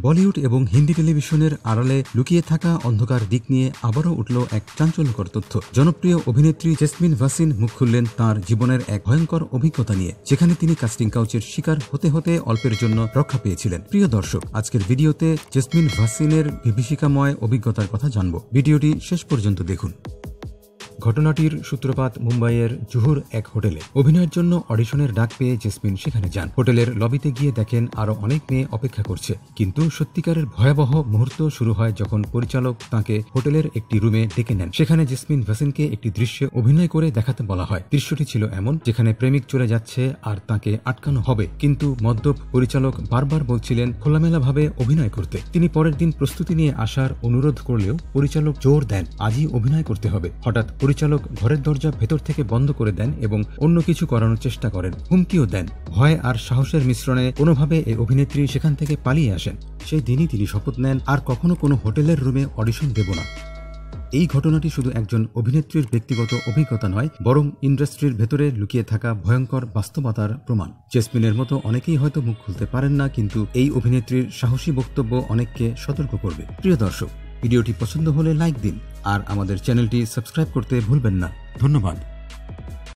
বলিউড এবং হিন্দি টেলিভিশনের আড়ালে লুকিয়ে থাকা অন্ধকার দিক নিয়ে আবারও উঠল এক চাঞ্চল্যকর তথ্য। জনপ্রিয় অভিনেত্রী জেসমিন ভাসিন মুখ খুললেন তাঁর জীবনের এক ভয়ঙ্কর অভিজ্ঞতা নিয়ে, যেখানে তিনি কাস্টিং কাউচের শিকার হতে হতে অল্পের জন্য রক্ষা পেয়েছিলেন। প্রিয় দর্শক, আজকের ভিডিওতে জেসমিন ভাসিনের বিভীষিকাময় অভিজ্ঞতার কথা জানব। ভিডিওটি শেষ পর্যন্ত দেখুন। ঘটনাটির সূত্রপাত মুম্বাইয়ের জুহুর এক হোটেলে। অভিনয়ের জন্য অডিশনের ডাক পেয়ে জেসমিন সেখানে যান। হোটেলের লবিতে গিয়ে দেখেন আরো অনেক মেয়ে অপেক্ষা করছে, কিন্তু সত্যিকারের ভয়াবহ মুহূর্ত শুরু হয় যখন পরিচালক তাকে হোটেলের একটি রুমে ডেকে নেন। সেখানে জেসমিন ভাসিনকে একটি দৃশ্যে অভিনয় করে দেখাতে বলা হয়। দৃশ্যটি ছিল এমন, যেখানে প্রেমিক চলে যাচ্ছে আর তাকে আটকানো হবে, কিন্তু মদ্যপ পরিচালক বারবার বলছিলেন খোলামেলাভাবে অভিনয় করতে। তিনি পরের দিন প্রস্তুতি নিয়ে আসার অনুরোধ করলেও পরিচালক জোর দেন আজই অভিনয় করতে হবে। হঠাৎ পরিচালক ঘরের দরজা ভেতর থেকে বন্ধ করে দেন এবং অন্য কিছু করানোর চেষ্টা করেন, হুমকিও দেন। ভয় আর সাহসের মিশ্রণে কোনোভাবে এই অভিনেত্রী সেখান থেকে পালিয়ে আসেন। সেই দিনই তিনি শপথ নেন, আর কখনো কোনো হোটেলের রুমে অডিশন দেব না। এই ঘটনাটি শুধু একজন অভিনেত্রীর ব্যক্তিগত অভিজ্ঞতা নয়, বরং ইন্ডাস্ট্রির ভেতরে লুকিয়ে থাকা ভয়ঙ্কর বাস্তবতার প্রমাণ। জেসমিনের মতো অনেকেই হয়তো মুখ খুলতে পারেন না, কিন্তু এই অভিনেত্রীর সাহসী বক্তব্য অনেককে সতর্ক করবে। প্রিয় দর্শক, ভিডিওটি পছন্দ হলে লাইক দিন আর আমাদের চ্যানেলটি সাবস্ক্রাইব করতে ভুলবেন না। ধন্যবাদ।